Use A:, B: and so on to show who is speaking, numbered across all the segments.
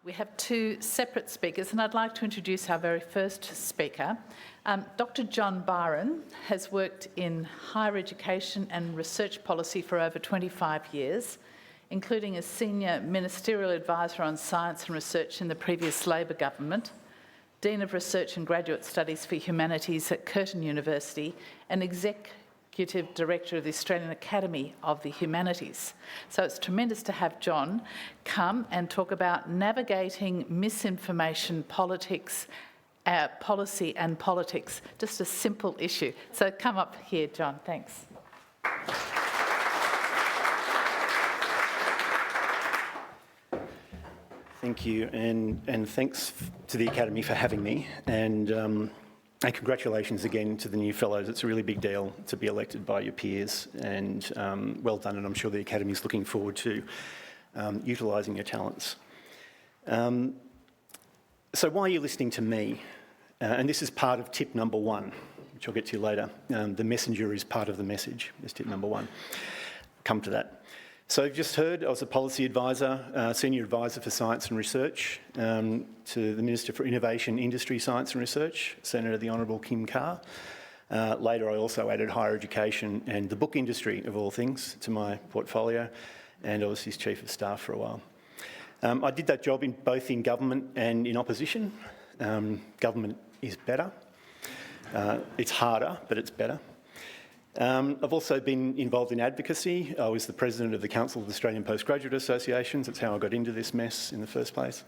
A: We have two separate speakers, and I'd like to introduce our very first speaker. Dr John Byron has worked in higher education and research policy for over 25 years, including as Senior Ministerial Advisor on Science and Research in the previous Labor government, Dean of Research and Graduate Studies for Humanities at Curtin University, and Executive Director of the Australian Academy of the Humanities. So it's tremendous to have John come and talk about navigating misinformation, politics, policy and politics, just a simple issue. So come up here, John, thanks.
B: Thank you, and thanks to the Academy for having me, and congratulations again to the new fellows. It's a really big deal to be elected by your peers, and well done, and I'm sure the Academy is looking forward to utilising your talents. So why are you listening to me? And this is part of tip number one, which I'll get to later. The messenger is part of the message, is tip number one. Come to that. So you've just heard I was a policy advisor, senior advisor for science and research to the Minister for Innovation, Industry, Science and Research, Senator the Honourable Kim Carr. Later I also added higher education and the book industry, of all things, to my portfolio, and I was his Chief of Staff for a while. I did that job both in government and in opposition. Government is better. It's harder, but it's better. I've also been involved in advocacy. I was the President of the Council of Australian Postgraduate Associations. That's how I got into this mess in the first place.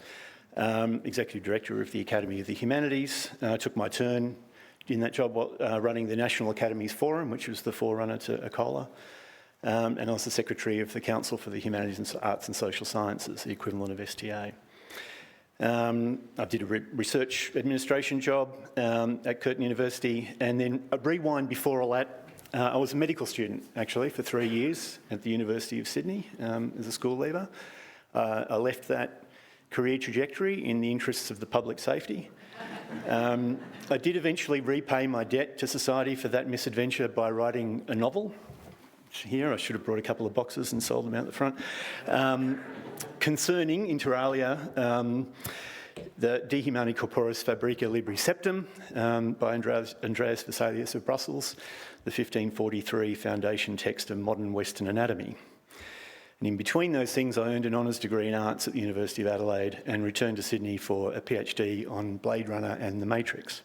B: Executive Director of the Academy of the Humanities. I took my turn in that job running the National Academies Forum, which was the forerunner to ACOLA. And I was the Secretary of the Council for the Humanities and Arts and Social Sciences, the equivalent of STA. I did a research administration job at Curtin University, and then a rewind before all that. I was a medical student, actually, for 3 years at the University of Sydney as a school leaver. I left that career trajectory in the interests of the public safety. I did eventually repay my debt to society for that misadventure by writing a novel. Here, I should have brought a couple of boxes and sold them out the front. Concerning, inter alia, the De Humani Corporis Fabrica Libri Septem by Andreas Vesalius of Brussels, the 1543 foundation text of modern Western anatomy. And in between those things, I earned an honours degree in arts at the University of Adelaide and returned to Sydney for a PhD on Blade Runner and The Matrix.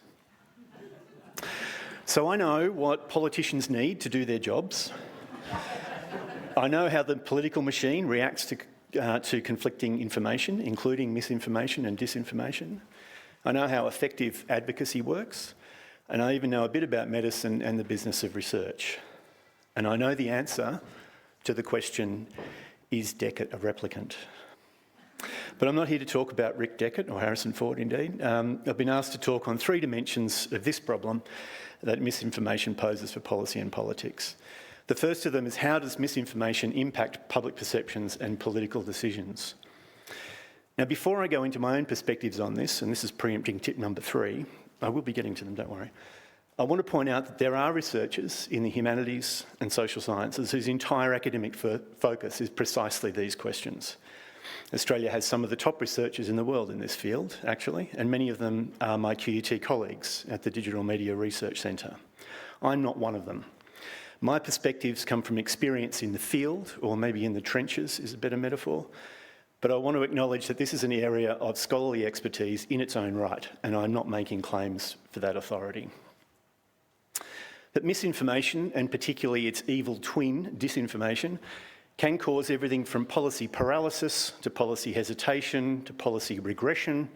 B: So I know what politicians need to do their jobs. I know how the political machine reacts to conflicting information, including misinformation and disinformation. I know how effective advocacy works, and I even know a bit about medicine and the business of research. And I know the answer to the question, is Deckett a replicant? But I'm not here to talk about Rick Deckett, or Harrison Ford indeed. I've been asked to talk on 3 dimensions of this problem that misinformation poses for policy and politics. The first of them is, how does misinformation impact public perceptions and political decisions? Now, before I go into my own perspectives on this, and this is preempting tip number 3, I will be getting to them, don't worry. I want to point out that there are researchers in the humanities and social sciences whose entire academic focus is precisely these questions. Australia has some of the top researchers in the world in this field, actually, and many of them are my QUT colleagues at the Digital Media Research Centre. I'm not one of them. My perspectives come from experience in the field, or maybe in the trenches is a better metaphor, but I want to acknowledge that this is an area of scholarly expertise in its own right, and I'm not making claims for that authority. But misinformation, and particularly its evil twin, disinformation, can cause everything from policy paralysis to policy hesitation to policy regression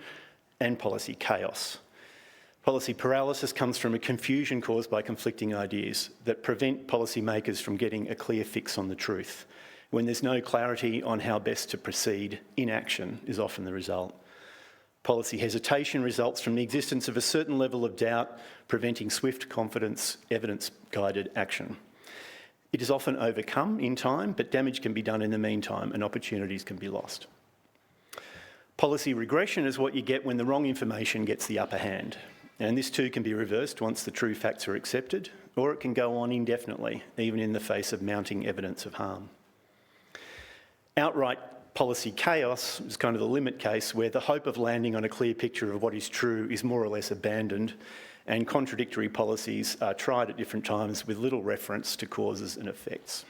B: and policy chaos. Policy paralysis comes from a confusion caused by conflicting ideas that prevent policymakers from getting a clear fix on the truth. When there's no clarity on how best to proceed, inaction is often the result. Policy hesitation results from the existence of a certain level of doubt, preventing swift, confidence, evidence-guided action. It is often overcome in time, but damage can be done in the meantime and opportunities can be lost. Policy regression is what you get when the wrong information gets the upper hand. And this too can be reversed once the true facts are accepted, or it can go on indefinitely, even in the face of mounting evidence of harm. Outright Policy chaos is kind of the limit case where the hope of landing on a clear picture of what is true is more or less abandoned, and contradictory policies are tried at different times with little reference to causes and effects.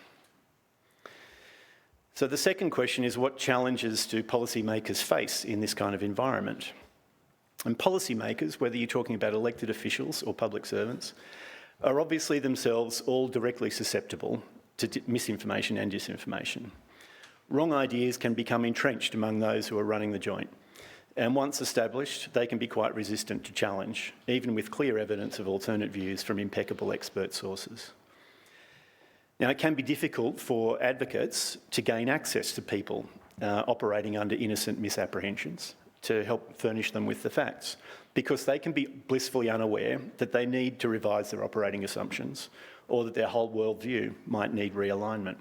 B: So the second question is, what challenges do policymakers face in this kind of environment? And policymakers, whether you're talking about elected officials or public servants, are obviously themselves all directly susceptible to misinformation and disinformation. Wrong ideas can become entrenched among those who are running the joint, and once established, they can be quite resistant to challenge, even with clear evidence of alternate views from impeccable expert sources. Now, it can be difficult for advocates to gain access to people operating under innocent misapprehensions to help furnish them with the facts, because they can be blissfully unaware that they need to revise their operating assumptions or that their whole worldview might need realignment.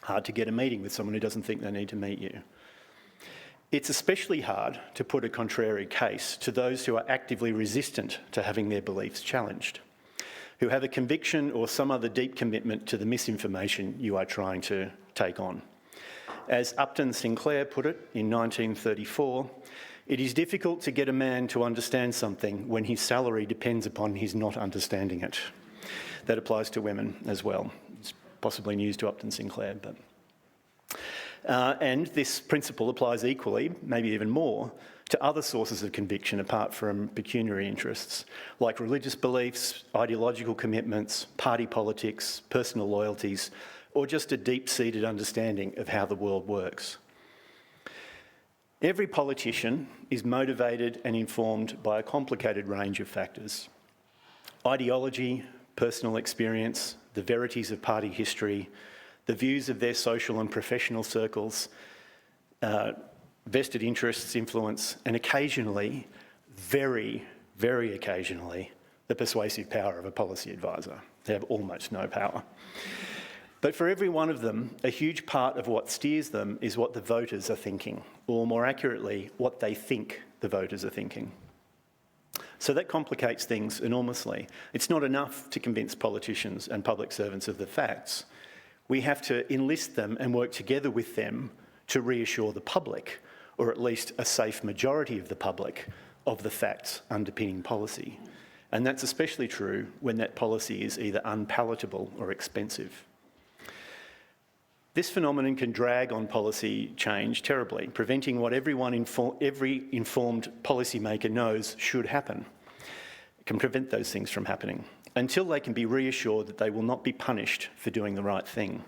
B: Hard to get a meeting with someone who doesn't think they need to meet you. It's especially hard to put a contrary case to those who are actively resistant to having their beliefs challenged, who have a conviction or some other deep commitment to the misinformation you are trying to take on. As Upton Sinclair put it in 1934, it is difficult to get a man to understand something when his salary depends upon his not understanding it. That applies to women as well. It's possibly news to Upton Sinclair, but... and this principle applies equally, maybe even more, to other sources of conviction apart from pecuniary interests, like religious beliefs, ideological commitments, party politics, personal loyalties, or just a deep-seated understanding of how the world works. Every politician is motivated and informed by a complicated range of factors. Ideology, personal experience, the verities of party history, the views of their social and professional circles, vested interests, influence, and occasionally, very, very occasionally, the persuasive power of a policy advisor. They have almost no power. But for every one of them, a huge part of what steers them is what the voters are thinking, or more accurately, what they think the voters are thinking. So that complicates things enormously. It's not enough to convince politicians and public servants of the facts. We have to enlist them and work together with them to reassure the public, or at least a safe majority of the public, of the facts underpinning policy. And that's especially true when that policy is either unpalatable or expensive. This phenomenon can drag on policy change terribly, preventing what every informed policymaker knows should happen. It can prevent those things from happening until they can be reassured that they will not be punished for doing the right thing,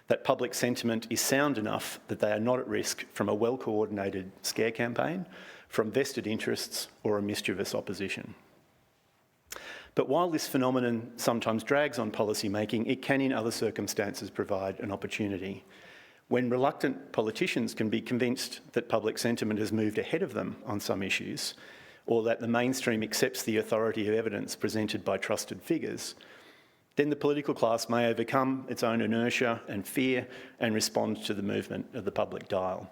B: that public sentiment is sound enough that they are not at risk from a well-coordinated scare campaign, from vested interests or a mischievous opposition. But while this phenomenon sometimes drags on policy making, it can in other circumstances provide an opportunity. When reluctant politicians can be convinced that public sentiment has moved ahead of them on some issues, or that the mainstream accepts the authority of evidence presented by trusted figures, then the political class may overcome its own inertia and fear and respond to the movement of the public dial.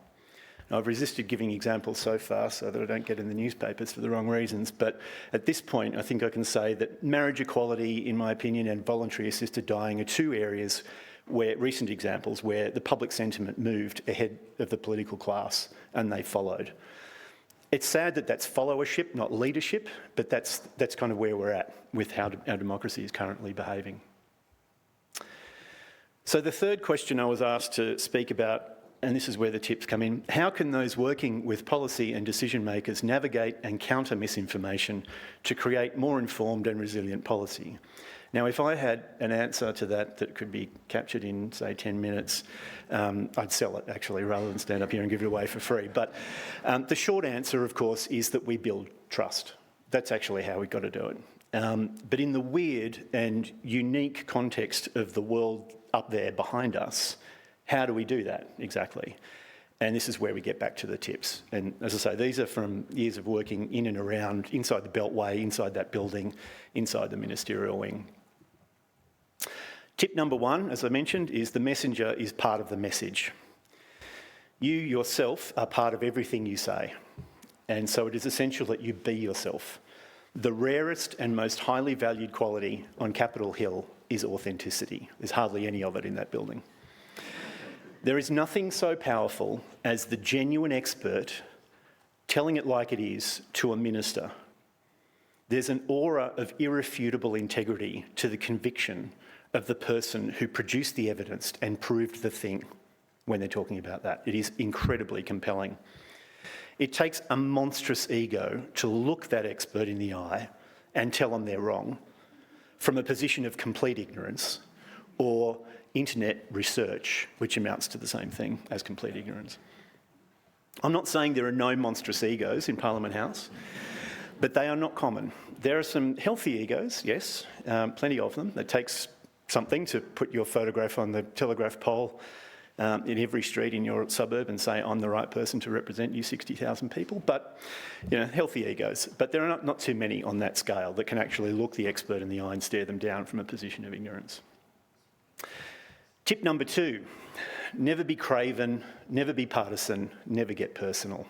B: Now, I've resisted giving examples so far so that I don't get in the newspapers for the wrong reasons, but at this point I think I can say that marriage equality, in my opinion, and voluntary assisted dying are two areas where recent examples where the public sentiment moved ahead of the political class and they followed. It's sad that that's followership, not leadership, but that's kind of where we're at with how our democracy is currently behaving. So the third question I was asked to speak about, and this is where the tips come in, how can those working with policy and decision makers navigate and counter misinformation to create more informed and resilient policy? Now, if I had an answer to that could be captured in, say, 10 minutes, I'd sell it, actually, rather than stand up here and give it away for free. But the short answer, of course, is that we build trust. That's actually how we've got to do it. But in the weird and unique context of the world up there behind us, how do we do that exactly? And this is where we get back to the tips. And as I say, these are from years of working in and around, inside the Beltway, inside that building, inside the ministerial wing. Tip number one, as I mentioned, is the messenger is part of the message. You yourself are part of everything you say. And so it is essential that you be yourself. The rarest and most highly valued quality on Capitol Hill is authenticity. There's hardly any of it in that building. There is nothing so powerful as the genuine expert telling it like it is to a minister. There's an aura of irrefutable integrity to the conviction of the person who produced the evidence and proved the thing when they're talking about that. It is incredibly compelling. It takes a monstrous ego to look that expert in the eye and tell them they're wrong from a position of complete ignorance or internet research, which amounts to the same thing as complete ignorance. I'm not saying there are no monstrous egos in Parliament House, but they are not common. There are some healthy egos, yes, plenty of them. It takes something to put your photograph on the telegraph pole in every street in your suburb and say, I'm the right person to represent you 60,000 people. But, healthy egos. But there are not too many on that scale that can actually look the expert in the eye and stare them down from a position of ignorance. Tip number 2, never be craven, never be partisan, never get personal.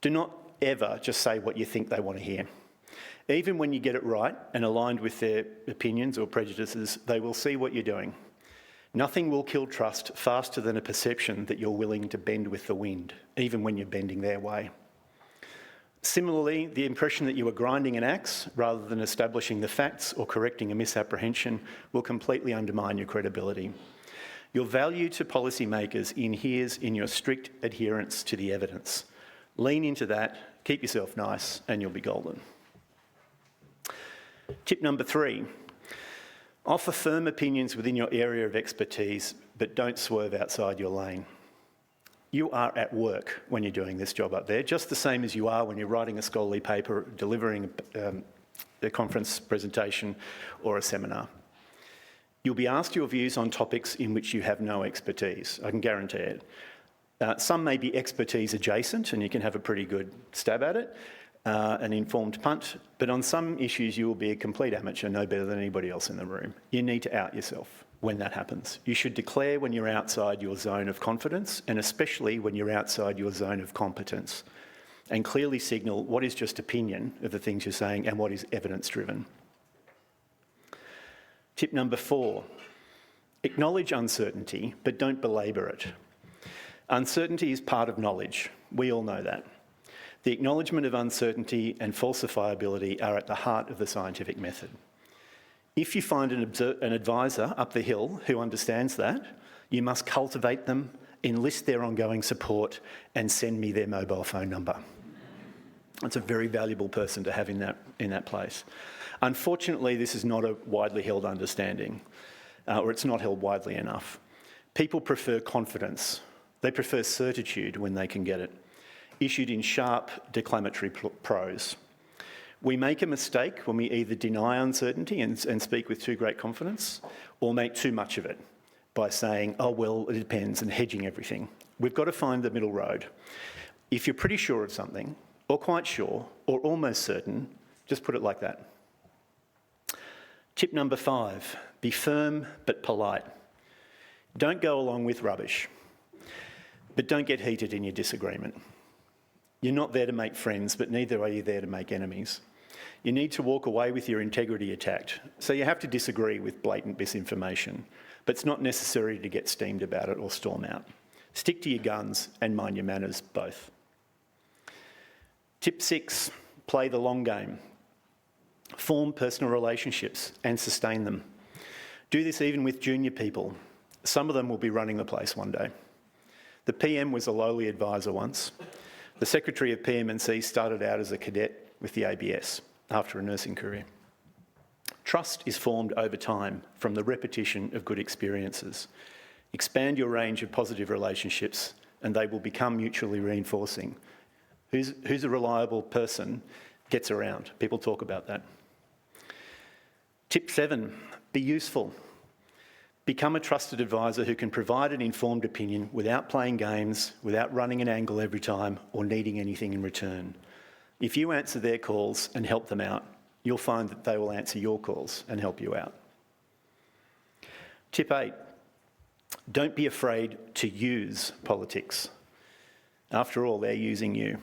B: Do not ever just say what you think they want to hear. Even when you get it right and aligned with their opinions or prejudices, they will see what you're doing. Nothing will kill trust faster than a perception that you're willing to bend with the wind, even when you're bending their way. Similarly, the impression that you are grinding an axe rather than establishing the facts or correcting a misapprehension will completely undermine your credibility. Your value to policymakers inheres in your strict adherence to the evidence. Lean into that, keep yourself nice, and you'll be golden. Tip number 3, offer firm opinions within your area of expertise, but don't swerve outside your lane. You are at work when you're doing this job up there, just the same as you are when you're writing a scholarly paper, delivering a conference presentation or a seminar. You'll be asked your views on topics in which you have no expertise, I can guarantee it. Some may be expertise adjacent and you can have a pretty good stab at it, an informed punt, but on some issues you will be a complete amateur, no better than anybody else in the room. You need to out yourself when that happens. You should declare when you're outside your zone of confidence, and especially when you're outside your zone of competence, and clearly signal what is just opinion of the things you're saying and what is evidence-driven. Tip number 4, acknowledge uncertainty, but don't belabour it. Uncertainty is part of knowledge. We all know that. The acknowledgement of uncertainty and falsifiability are at the heart of the scientific method. If you find an advisor up the hill who understands that, you must cultivate them, enlist their ongoing support, and send me their mobile phone number. It's a very valuable person to have in that place. Unfortunately, this is not a widely held understanding, or it's not held widely enough. People prefer confidence. They prefer certitude when they can get it, issued in sharp, declamatory prose. We make a mistake when we either deny uncertainty and speak with too great confidence, or make too much of it by saying, oh, well, it depends, and hedging everything. We've got to find the middle road. If you're pretty sure of something, or quite sure, or almost certain, just put it like that. Tip number 5, be firm but polite. Don't go along with rubbish, but don't get heated in your disagreement. You're not there to make friends, but neither are you there to make enemies. You need to walk away with your integrity attacked, so you have to disagree with blatant misinformation, but it's not necessary to get steamed about it or storm out. Stick to your guns and mind your manners both. Tip 6, play the long game. Form personal relationships and sustain them. Do this even with junior people. Some of them will be running the place one day. The PM was a lowly advisor once. The Secretary of PM&C started out as a cadet with the ABS after a nursing career. Trust is formed over time from the repetition of good experiences. Expand your range of positive relationships and they will become mutually reinforcing. Who's a reliable person gets around. People talk about that. Tip 7, be useful. Become a trusted advisor who can provide an informed opinion without playing games, without running an angle every time or needing anything in return. If you answer their calls and help them out, you'll find that they will answer your calls and help you out. Tip 8, don't be afraid to use politics. After all, they're using you.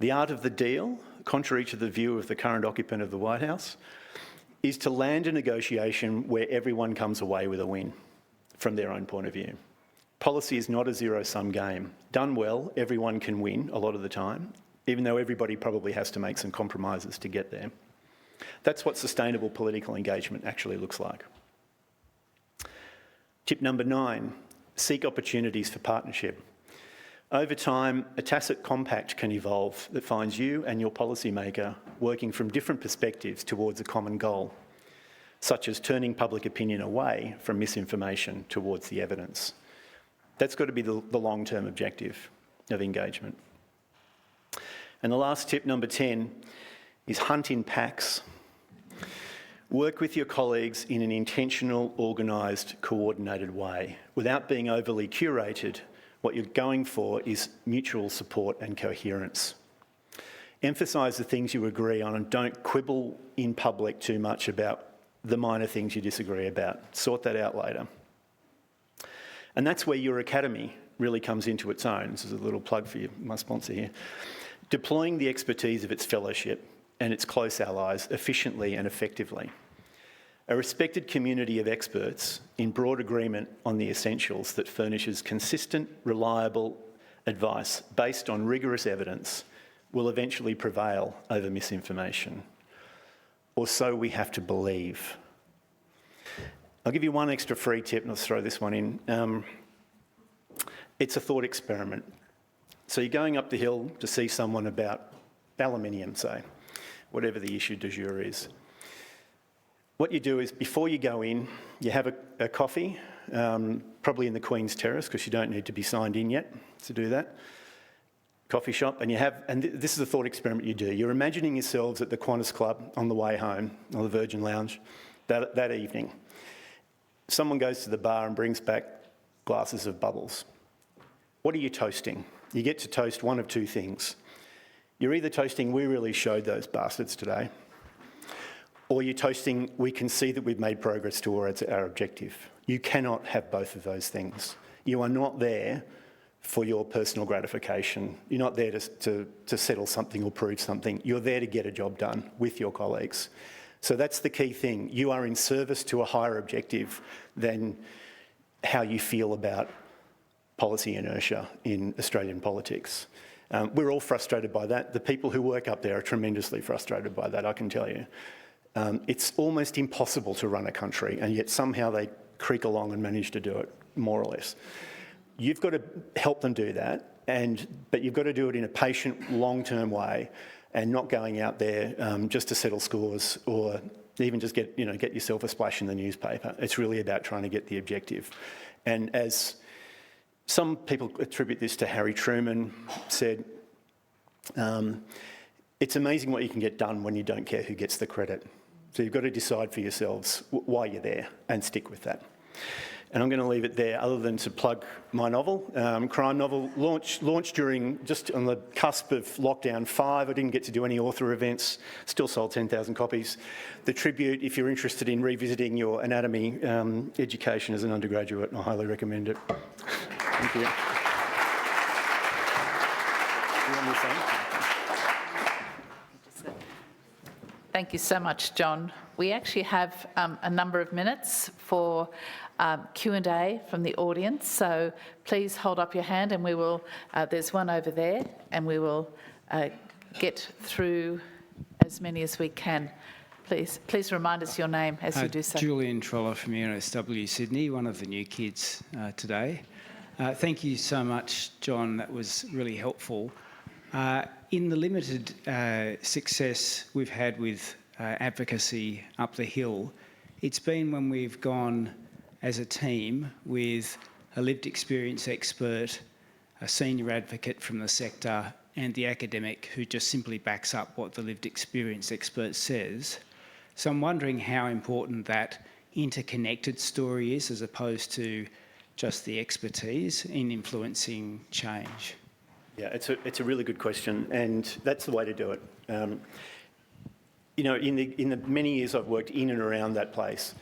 B: The art of the deal, contrary to the view of the current occupant of the White House, is to land a negotiation where everyone comes away with a win. from their own point of view. Policy is not a zero-sum game. Done well, everyone can win a lot of the time, even though everybody probably has to make some compromises to get there. That's what sustainable political engagement actually looks like. Tip number 9, seek opportunities for partnership. Over time, a tacit compact can evolve that finds you and your policymaker working from different perspectives towards a common goal, such as turning public opinion away from misinformation towards the evidence. That's got to be the long-term objective of engagement. And the last tip, number 10, is hunt in packs. Work with your colleagues in an intentional, organised, coordinated way. Without being overly curated, what you're going for is mutual support and coherence. Emphasise the things you agree on and don't quibble in public too much about the minor things you disagree about. Sort that out later. And that's where your academy really comes into its own. This is a little plug for you, my sponsor here. Deploying the expertise of its fellowship and its close allies efficiently and effectively. A respected community of experts in broad agreement on the essentials that furnishes consistent, reliable advice based on rigorous evidence will eventually prevail over misinformation. Or so we have to believe. I'll give you one extra free tip, and I'll throw this one in. It's a thought experiment. So you're going up the hill to see someone about aluminium, say, whatever the issue du jour is. What you do is, before you go in, you have a coffee, probably in the Queen's Terrace, because you don't need to be signed in yet to do that. Coffee shop, and this is a thought experiment you do. You're imagining yourselves at the Qantas Club on the way home, or the Virgin Lounge, that evening. Someone goes to the bar and brings back glasses of bubbles. What are you toasting? You get to toast one of two things. You're either toasting, "We really showed those bastards today," or you're toasting, "We can see that we've made progress towards our objective." You cannot have both of those things. You are not there for your personal gratification. You're not there to settle something or prove something. You're there to get a job done with your colleagues. So that's the key thing. You are in service to a higher objective than how you feel about policy inertia in Australian politics. We're all frustrated by that. The people who work up there are tremendously frustrated by that, I can tell you. It's almost impossible to run a country, and yet somehow they creak along and manage to do it, more or less. You've got to help them do that, but you've got to do it in a patient, long-term way, and not going out there just to settle scores or even just get yourself a splash in the newspaper. It's really about trying to get the objective. And as some people attribute this to Harry Truman said, it's amazing what you can get done when you don't care who gets the credit. So you've got to decide for yourselves why you're there and stick with that. And I'm going to leave it there, other than to plug my novel, crime novel, launched during, just on the cusp of lockdown 5. I didn't get to do any author events, still sold 10,000 copies. The Tribute, if you're interested in revisiting your anatomy education as an undergraduate, I highly recommend it. Thank you. You want me to say?
A: Thank you so much, John. We actually have a number of minutes for Q&A from the audience, so please hold up your hand and we will, there's one over there, and we will get through as many as we can. Please remind us your name as you do so.
C: Julian Troller from UNSW Sydney, one of the new kids today. Thank you so much, John. That was really helpful. In the limited success we've had with advocacy up the hill, it's been when we've gone as a team with a lived experience expert, a senior advocate from the sector, and the academic who just simply backs up what the lived experience expert says. So I'm wondering how important that interconnected story is, as opposed to just the expertise in influencing change.
B: Yeah, it's a really good question, and that's the way to do it. In the many years I've worked in and around that place,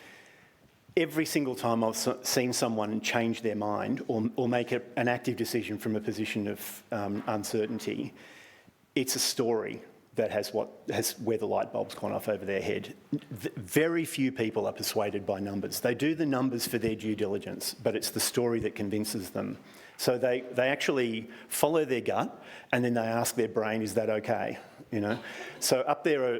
B: every single time I've seen someone change their mind or make an active decision from a position of uncertainty, it's a story. that has where the light bulb's gone off over their head. Very few people are persuaded by numbers. They do the numbers for their due diligence, but it's the story that convinces them. So they actually follow their gut, and then they ask their brain, is that okay? So up there are,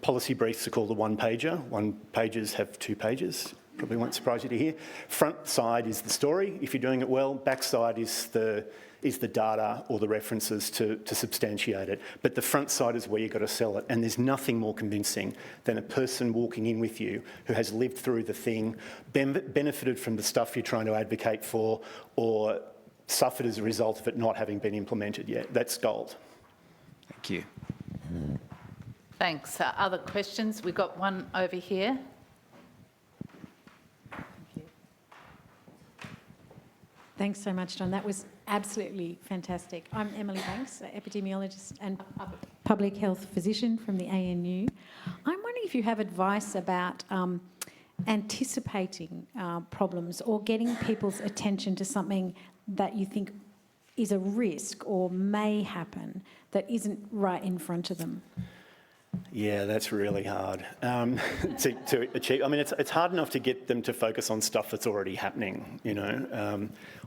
B: policy briefs are called a one-pager. One-pagers have 2 pages. Probably won't surprise you to hear. Front side is the story, if you're doing it well. Back side is the data or the references to substantiate it. But the front side is where you've got to sell it. And there's nothing more convincing than a person walking in with you who has lived through the thing, benefited from the stuff you're trying to advocate for, or suffered as a result of it not having been implemented yet. That's gold.
C: Thank you.
A: Thanks. Other questions? We've got one over here.
D: Thanks so much, John. That was absolutely fantastic. I'm Emily Banks, epidemiologist and public health physician from the ANU. I'm wondering if you have advice about anticipating problems or getting people's attention to something that you think is a risk or may happen that isn't right in front of them.
B: Yeah, that's really hard to achieve. I mean, it's hard enough to get them to focus on stuff that's already happening,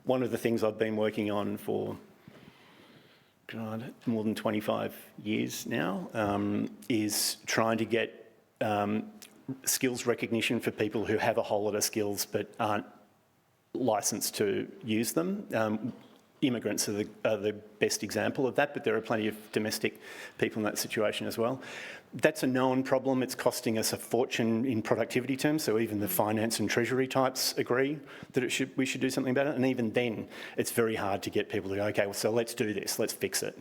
B: One of the things I've been working on for, more than 25 years now is trying to get skills recognition for people who have a whole lot of skills but aren't licensed to use them. Immigrants are the best example of that, but there are plenty of domestic people in that situation as well. That's a known problem. It's costing us a fortune in productivity terms, so even the finance and treasury types agree that we should do something about it, and even then it's very hard to get people to go, okay, well, so let's do this, let's fix it,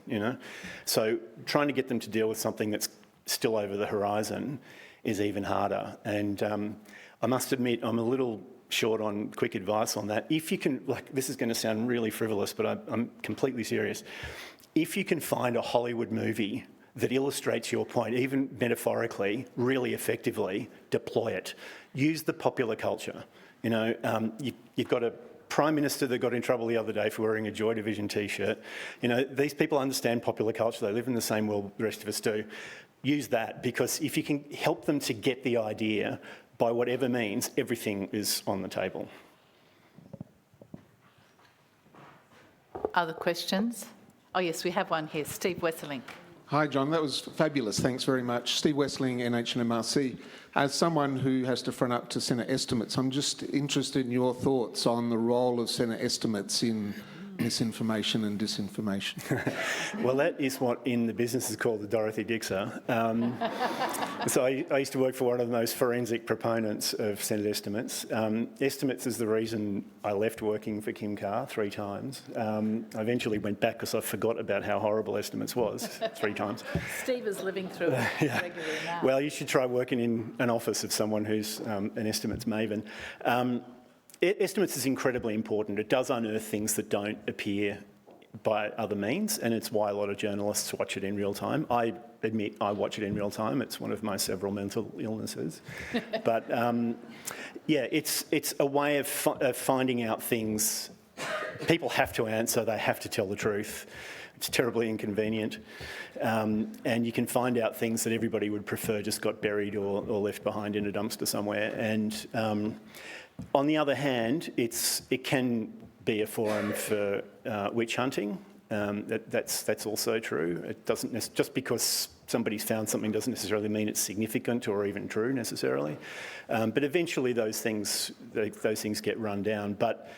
B: So trying to get them to deal with something that's still over the horizon is even harder. And I must admit, I'm a little short on quick advice on that. If you can, this is going to sound really frivolous, but I'm completely serious. If you can find a Hollywood movie that illustrates your point, even metaphorically, really effectively, deploy it. Use the popular culture. You've got a Prime Minister that got in trouble the other day for wearing a Joy Division T-shirt. These people understand popular culture. They live in the same world the rest of us do. Use that, because if you can help them to get the idea, by whatever means, everything is on the table.
A: Other questions? Oh, yes, we have one here. Steve Wesseling.
E: Hi, John. That was fabulous. Thanks very much. Steve Wesseling, NHMRC. As someone who has to front up to Senate estimates, I'm just interested in your thoughts on the role of Senate estimates in misinformation and disinformation.
B: Well, that is what in the business is called the Dorothy Dixer. So I used to work for one of the most forensic proponents of Senate estimates. Estimates is the reason I left working for Kim Carr 3 times. I eventually went back because I forgot about how horrible estimates was 3 times.
A: Steve is living through it regularly now.
B: Well, you should try working in an office of someone who's an estimates maven. Estimates is incredibly important. It does unearth things that don't appear by other means, and it's why a lot of journalists watch it in real time. I admit I watch it in real time. It's one of my several mental illnesses. But yeah, it's a way of finding out things. People have to answer. They have to tell the truth. It's terribly inconvenient. And you can find out things that everybody would prefer just got buried or left behind in a dumpster somewhere. And on the other hand, it can be a forum for witch hunting. That's also true. It doesn't just because somebody's found something doesn't necessarily mean it's significant or even true necessarily. But eventually those things get run down. But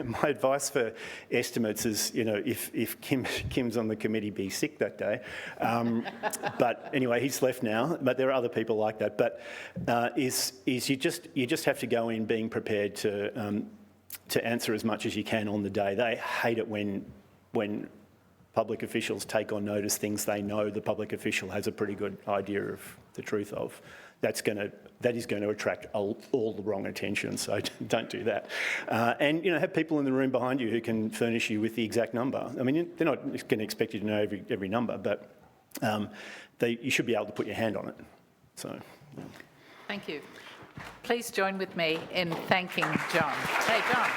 B: my advice for estimates is, if Kim's on the committee, be sick that day. But anyway, he's left now. But there are other people like that. But you just have to go in being prepared to answer as much as you can on the day. They hate it when public officials take on notice things they know the public official has a pretty good idea of the truth of. That is going to attract all the wrong attention, so don't do that. And have people in the room behind you who can furnish you with the exact number. I mean, they're not going to expect you to know every number, but you should be able to put your hand on it. So,
A: Thank you. Please join with me in thanking John. Hey, John.